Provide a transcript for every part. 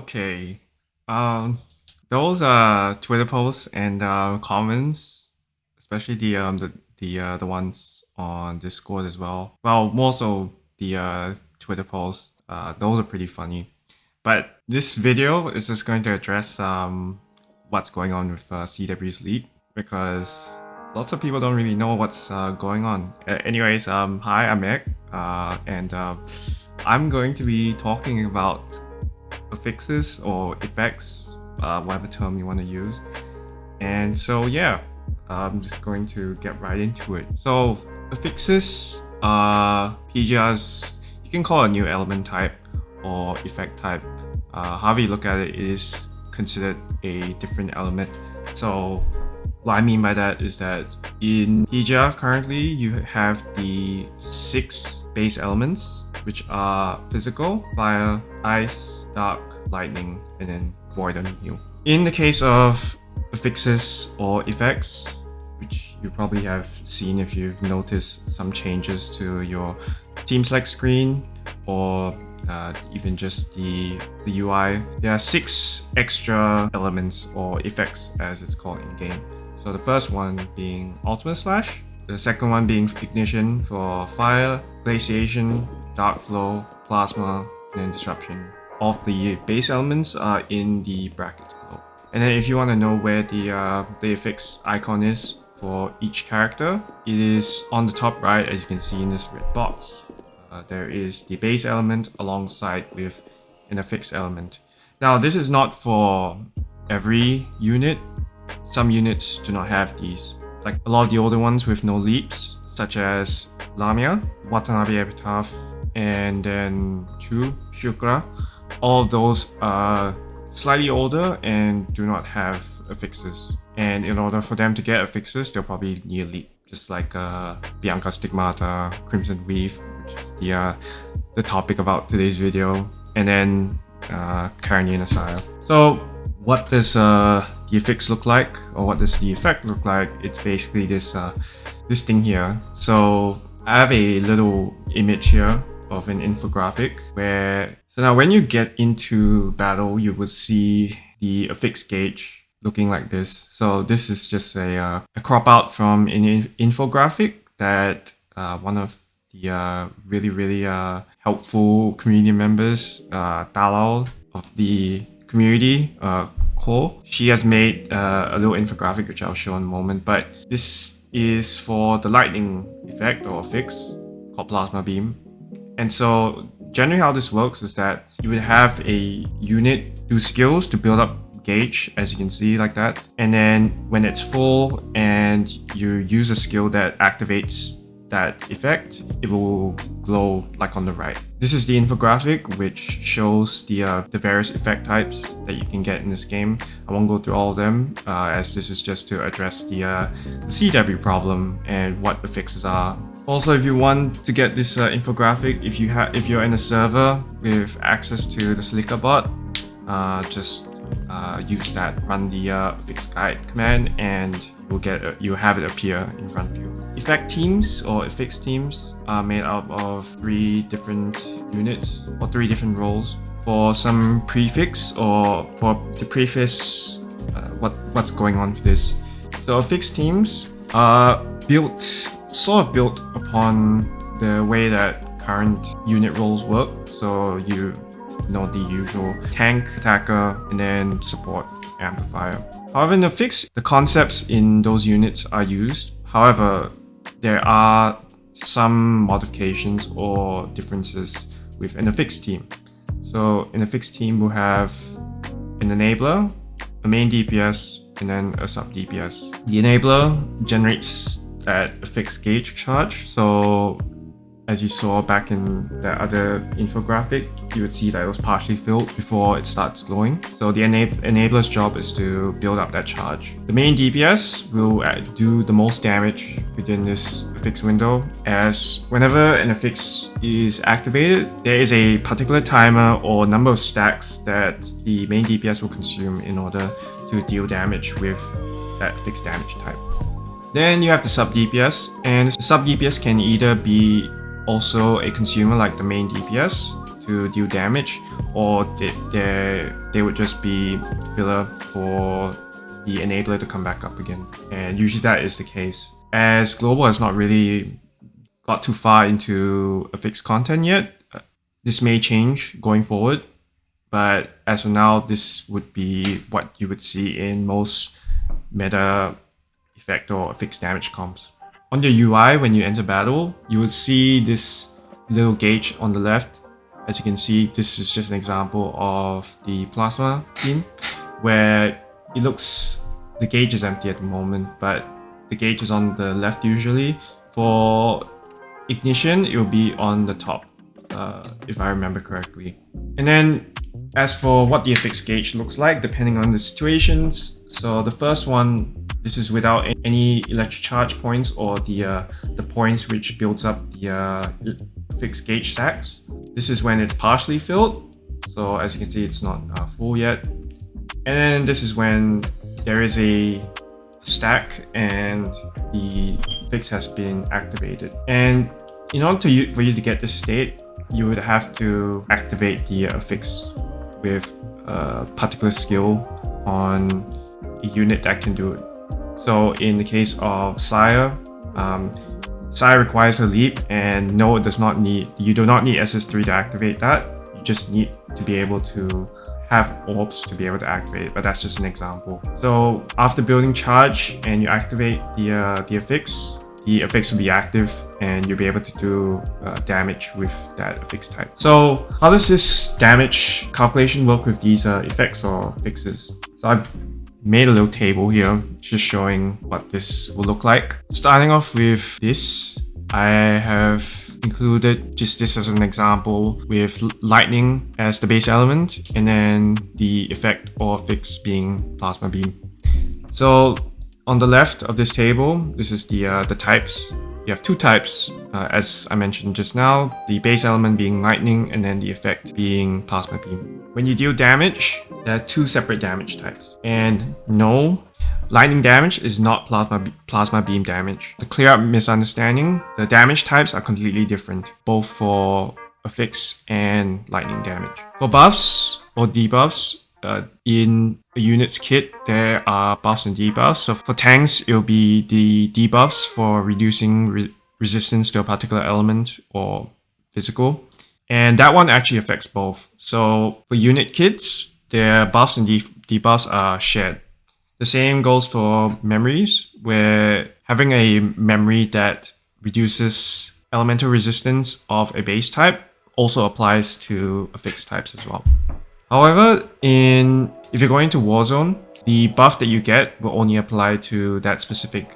Okay. Um, those Twitter posts and comments, especially the ones on Discord as well. Well, more so the Twitter posts. Those are pretty funny. But this video is just going to address what's going on with CW's lead because lots of people don't really know what's going on. Anyways, hi, I'm Meg, and I'm going to be talking about affixes or effects, whatever term you want to use. And so yeah, I'm just going to get right into it. So affixes are PGR's, you can call it a new element type or effect type. However you look at it, it is considered a different element. So what I mean by that is that in PGR currently you have the 6 base elements, which are physical, fire, ice, dark, lightning, and then void and heal. In the case of affixes or effects, which you probably have seen if you've noticed some changes to your team select screen or even just the UI, there are 6 extra elements or effects as it's called in game. So the first one being Ultimate Slash, the second one being Ignition for fire, Glaciation, Dark Flow, Plasma, and then Disruption. All of the base elements are in the brackets below. And then if you want to know where the affix icon is for each character, it is on the top right, as you can see in this red box. There is the base element alongside with an affix element. Now this is not for every unit. Some units do not have these. Like a lot of the older ones with no leaps, such as Lamia, Watanabe Epitaph, and then Chu, Shukra. All of those are slightly older and do not have affixes. And in order for them to get affixes, they'll probably need a leap. Just like Bianca Stigmata, Crimson Weave, which is the topic about today's video, and then Carnian Asaya. So what does the affix look like, or what does the effect look like? It's basically this thing here. So I have a little image here of an infographic where, so now when you get into battle, you would see the affix gauge looking like this. So this is just a crop out from an infographic that one of the really helpful community members, Talal of the community core, she has made a little infographic which I'll show in a moment. But this is for the lightning effect or affix called Plasma Beam. And so generally how this works is that you would have a unit do skills to build up gauge, as you can see like that, and then when it's full and you use a skill that activates that effect, it will glow like on the right. This is the infographic which shows the various effect types that you can get in this game. I won't go through all of them as this is just to address the CW problem and what affixes are. Also, if you want to get this infographic, if you're in a server with access to the Slicker bot, just use that, run the affix guide command, and you'll have it appear in front of you. Effect teams or affix teams are made up of 3 different units or 3 different roles. For some prefix or for to preface what's going on with this. So affix teams are sort of built upon the way that current unit roles work. So you know the usual tank, attacker, and then support, amplifier. However, in affix, the concepts in those units are used. However, there are some modifications or differences with an affix team. So an affix team will have an enabler, a main DPS, and then a sub DPS. The enabler generates that affix gauge charge. So as you saw back in the other infographic, you would see that it was partially filled before it starts glowing. So the enabler's job is to build up that charge. The main DPS will do the most damage within this affix window, as whenever an affix is activated, there is a particular timer or number of stacks that the main DPS will consume in order to deal damage with that affix damage type. Then you have the sub DPS, and the sub DPS can either be also a consumer like the main DPS to deal damage, or they would just be filler for the enabler to come back up again. And usually that is the case. As Global has not really got too far into affix content yet, this may change going forward. But as of now, this would be what you would see in most meta effect or affix damage comps. On the UI, when you enter battle, you would see this little gauge on the left. As you can see, this is just an example of the plasma team, where it looks, the gauge is empty at the moment, but the gauge is on the left usually. For ignition, it will be on the top, if I remember correctly. And then as for what the affix gauge looks like, depending on the situations, so the first one, this is without any electric charge points or the points which builds up the affix gauge stacks. This is when it's partially filled. So as you can see, it's not full yet. And then this is when there is a stack and the affix has been activated. And in order for you to get this state, you would have to activate the affix with a particular skill on a unit that can do it. So in the case of Sire, Sire requires a leap, and no, it does not need, you do not need SS3 to activate that. You just need to be able to have orbs to be able to activate it, but that's just an example. So after building charge and you activate the affix will be active and you'll be able to do damage with that affix type. So how does this damage calculation work with these effects or fixes? So I've made a little table here just showing what this will look like. Starting off with this, I have included just this as an example with lightning as the base element and then the effect or fix being plasma beam. So on the left of this table, this is the types. You have two types, as I mentioned just now, the base element being lightning and then the effect being plasma beam. When you deal damage, there are two separate damage types. And no, lightning damage is not plasma beam damage. To clear up misunderstanding, the damage types are completely different, both for affix and lightning damage. For buffs or debuffs, in a unit's kit, there are buffs and debuffs. So for tanks, it'll be the debuffs for reducing resistance to a particular element or physical. And that one actually affects both. So for unit kits, their buffs and debuffs are shared. The same goes for memories, where having a memory that reduces elemental resistance of a base type also applies to affix types as well. However, if you're going to Warzone, the buff that you get will only apply to that specific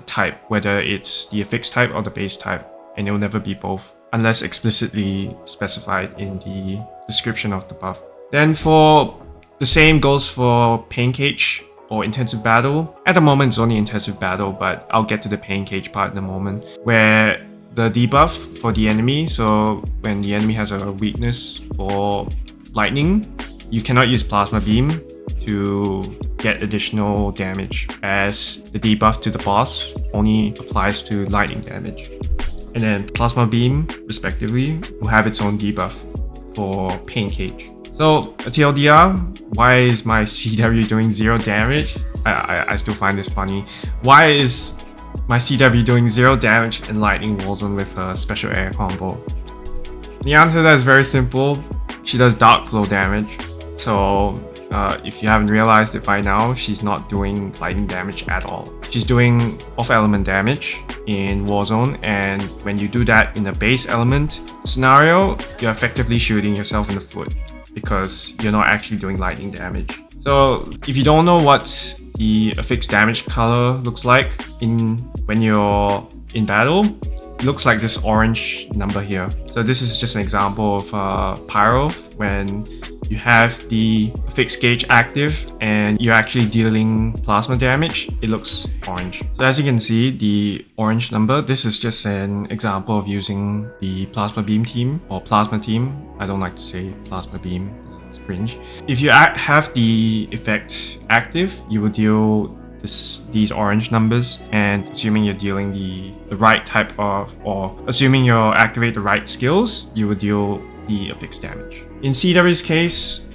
type, whether it's the affix type or the base type, and it will never be both, unless explicitly specified in the description of the buff. Then for the same goes for Pain Cage or Intensive Battle. At the moment, it's only Intensive Battle, but I'll get to the Pain Cage part in a moment, where the debuff for the enemy, so when the enemy has a weakness for lightning, you cannot use plasma beam to get additional damage, as the debuff to the boss only applies to lightning damage. And then plasma beam, respectively, will have its own debuff for Pain Cage. So a TLDR, why is my CW doing 0 damage? I still find this funny. Why is my CW doing 0 damage in Lightning Warzone with a special air combo? The answer to that is very simple. She does dark flow damage. So if you haven't realized it by now, she's not doing lightning damage at all. She's doing off element damage in Warzone, and when you do that in a base element scenario, you're effectively shooting yourself in the foot because you're not actually doing lightning damage. So if you don't know what the affix damage color looks like when you're in battle, it looks like this orange number here. So this is just an example of Pyro when you have the affix gauge active and you're actually dealing plasma damage, it looks orange. So as you can see, the orange number, this is just an example of using the plasma beam team or plasma team. I don't like to say plasma beam, it's cringe. If you have the effect active, you will deal these orange numbers, and assuming you're dealing the right type of, or assuming you activate the right skills, you will deal the affix damage. In CW's case,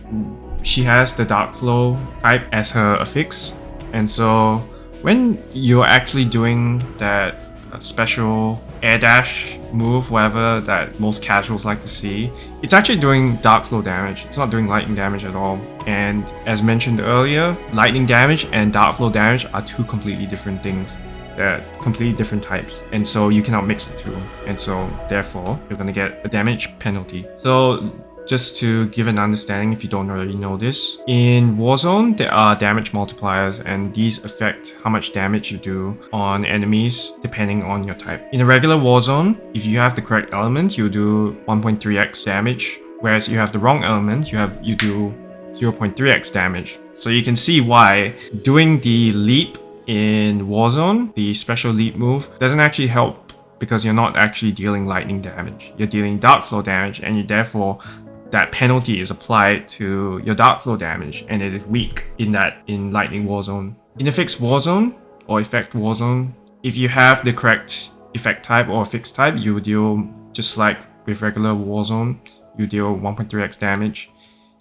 she has the Dark Flow type as her affix, and so when you're actually doing that special air dash move, whatever that most casuals like to see, it's actually doing Dark Flow damage. It's not doing lightning damage at all. And as mentioned earlier, lightning damage and Dark Flow damage are two completely different things. They're completely different types, and so you cannot mix the two, and so therefore you're gonna get a damage penalty. So just to give an understanding, if you don't already know this, in Warzone there are damage multipliers, and these affect how much damage you do on enemies depending on your type. In a regular Warzone, if you have the correct element, you do 1.3x damage, whereas you have the wrong element, you do 0.3x damage. So you can see why doing the leap in Warzone, the special leap move, doesn't actually help, because you're not actually dealing lightning damage. You're dealing Dark Flow damage, and therefore that penalty is applied to your Dark Flow damage, and it is weak in Lightning Warzone. In Affix Warzone or Effect Warzone, if you have the correct effect type or affix type, you deal, just like with regular Warzone, you deal 1.3x damage.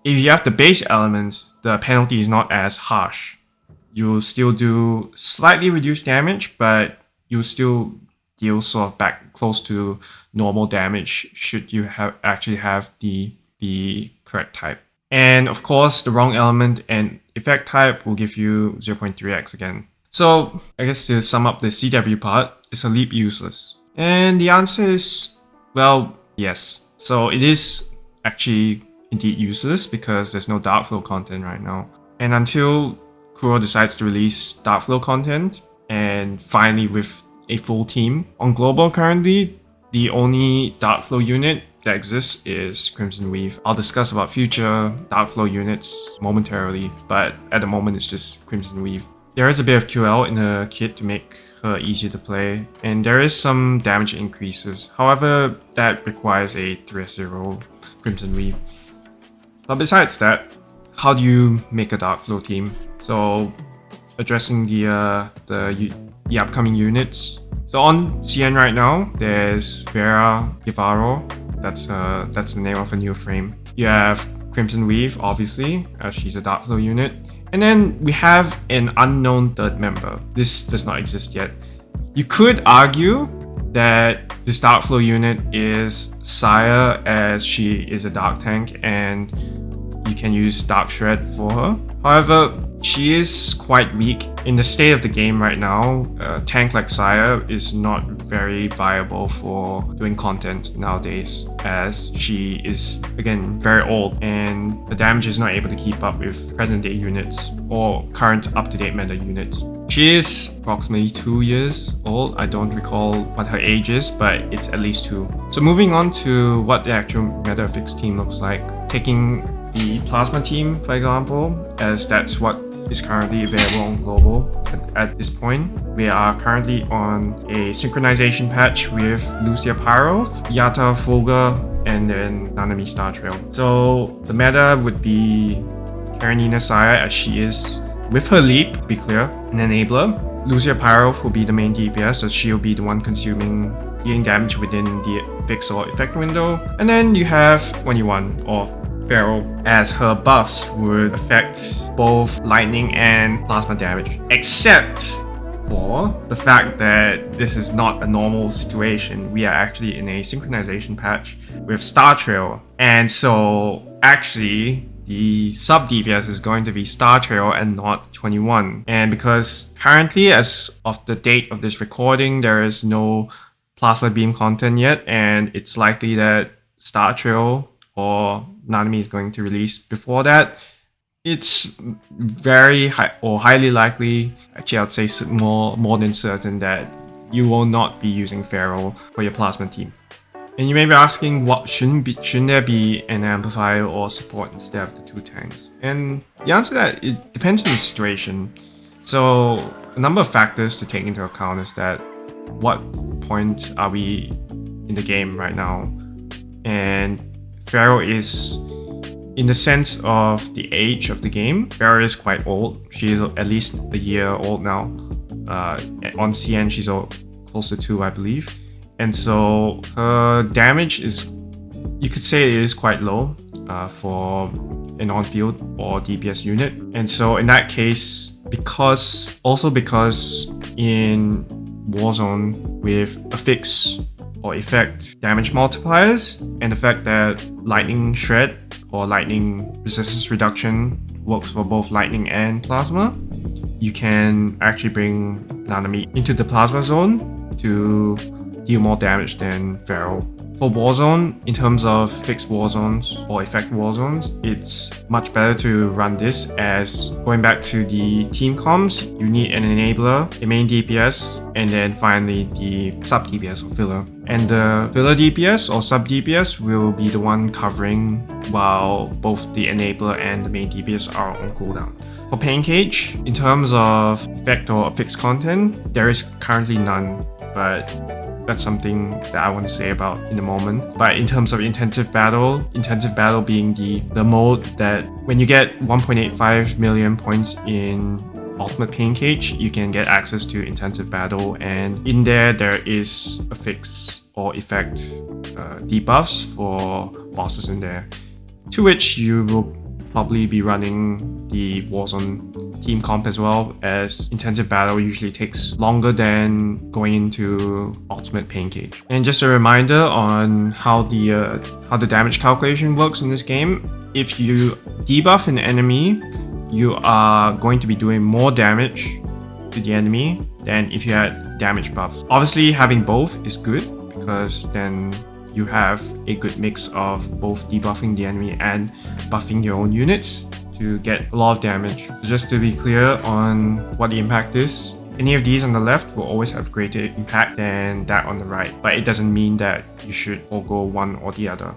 If you have the base elements, the penalty is not as harsh. You still do slightly reduced damage, but you still deal sort of back close to normal damage should you actually have the correct type. And of course, the wrong element and effect type will give you 0.3x again. So I guess to sum up the CW part, is a leap useless? And the answer is, well, yes. So it is actually indeed useless because there's no Dark Flow content right now. And until Kuro decides to release Dark Flow content, and finally with a full team. On Global currently, the only Dark Flow unit that exists is Crimson Weave. I'll discuss about future Dark Flow units momentarily, but at the moment it's just Crimson Weave. There is a bit of QL in her kit to make her easier to play, and there is some damage increases. However, that requires a 3-0 Crimson Weave. But besides that, how do you make a Dark Flow team? So, addressing the upcoming units. So on CN right now, there's Vera Guevaro. That's the name of a new frame. You have Crimson Weave, obviously, as she's a Dark Flow unit. And then we have an unknown third member. This does not exist yet. You could argue that this Dark Flow unit is Saya, as she is a Dark Tank, and you can use Dark Shred for her. However, she is quite weak. In the state of the game right now, a tank like Saya is not very viable for doing content nowadays, as she is, again, very old, and the damage is not able to keep up with present day units or current up-to-date meta units. She is approximately 2 years old. I don't recall what her age is, but it's at least 2. So moving on to what the actual meta affix team looks like. Taking the Plasma team, for example, as that's what is currently available on Global at this point. We are currently on a synchronization patch with Lucia Pyro, Yata Fulga, and then Nanami Star Trail. So the meta would be Karenina Saya, as she is, with her leap, to be clear, an enabler. Lucia Pyro will be the main DPS, as she'll be the one dealing damage within the fix or effect window. And then you have 21 of Pharaoh, as her buffs would affect both lightning and plasma damage, except for the fact that this is not a normal situation. We are actually in a synchronization patch with Star Trail, and so actually the sub DPS is going to be Star Trail and not 21. And because currently, as of the date of this recording, there is no plasma beam content yet, and it's likely that Star Trail or Nanami is going to release before that, it's very highly likely, actually I would say more than certain, that you will not be using Pharaoh for your plasma team. And you may be asking, what shouldn't there be an amplifier or support instead of the 2 tanks? And the answer to that, it depends on the situation. So a number of factors to take into account is that what point are we in the game right now? And Pharaoh is, in the sense of the age of the game, Pharaoh is quite old. She is at least a year old now. On CN, she's close to 2, I believe. And so her damage is you could say it is quite low for an on-field or DPS unit. And so in that case, because in Warzone with affix or effect damage multipliers, and the fact that lightning shred or lightning resistance reduction works for both lightning and plasma, you can actually bring Nanami into the plasma zone to deal more damage than Feral. For Warzone, in terms of fixed war zones or effect war zones, it's much better to run this as, going back to the team comms, you need an enabler, a main DPS, and then finally the sub DPS or filler. And the filler DPS or sub DPS will be the one covering while both the enabler and the main DPS are on cooldown. For Pain Cage, in terms of effect or fixed content, there is currently none, but that's something that I want to say about in a moment. But in terms of intensive battle being the mode that when you get 1.85 million points in Ultimate Pain Cage, you can get access to intensive battle, and in there is a fix or effect debuffs for bosses in there, to which you will probably be running the Warzone team comp as well, as intensive battle usually takes longer than going into Ultimate Pain Cage. And just a reminder on how the damage calculation works in this game: if you debuff an enemy, you are going to be doing more damage to the enemy than if you had damage buffs. Obviously, having both is good because then you have a good mix of both debuffing the enemy and buffing your own units to get a lot of damage. So just to be clear on what the impact is, any of these on the left will always have greater impact than that on the right, but it doesn't mean that you should forego one or the other.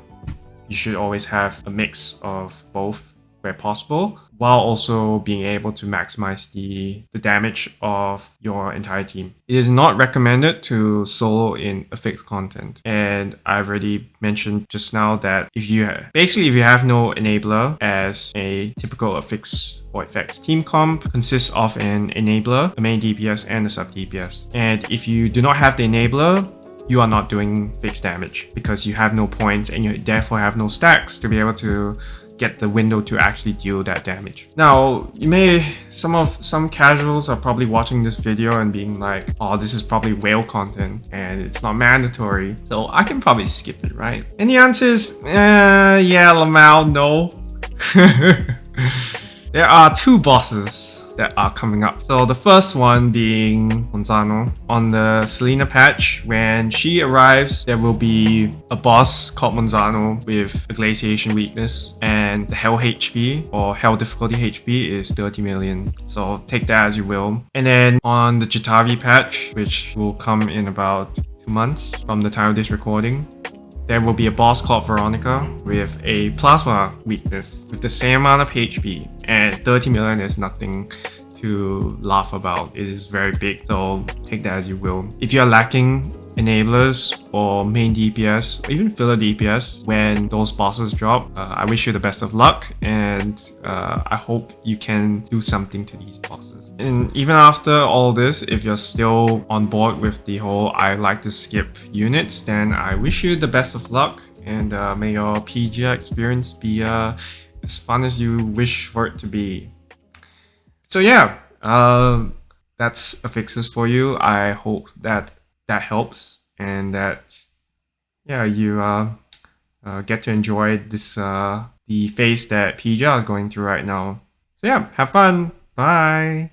You should always have a mix of both where possible, while also being able to maximize the damage of your entire team. It is not recommended to solo in affix content, and I've already mentioned just now that if you have no enabler, as a typical affix or effects team comp consists of an enabler, a main DPS, and a sub DPS. And if you do not have the enabler, you are not doing fixed damage because you have no points and you therefore have no stacks to be able to get the window to actually deal that damage. Now, some casuals are probably watching this video and being like, oh, this is probably whale content and it's not mandatory, so I can probably skip it, right? And the answer is, yeah, Lamau, no. There are two bosses that are coming up. So the first one being Monzano. On the Selena patch, when she arrives, there will be a boss called Monzano with a glaciation weakness, and the hell HP or hell difficulty HP is 30 million. So take that as you will. And then on the Jatavi patch, which will come in about 2 months from the time of this recording, there will be a boss called Veronica with a plasma weakness with the same amount of HP, and 30 million is nothing to laugh about. It is very big, so take that as you will. If you are lacking enablers or main DPS or even filler DPS when those bosses drop, I wish you the best of luck, and I hope you can do something to these bosses. And even after all this, if you're still on board with the whole I like to skip units, then I wish you the best of luck, and may your PGR experience be as fun as you wish for it to be. So yeah, that's affixes for you. I hope that helps, and that you get to enjoy this the phase that PGR is going through right now. So yeah, have fun. Bye.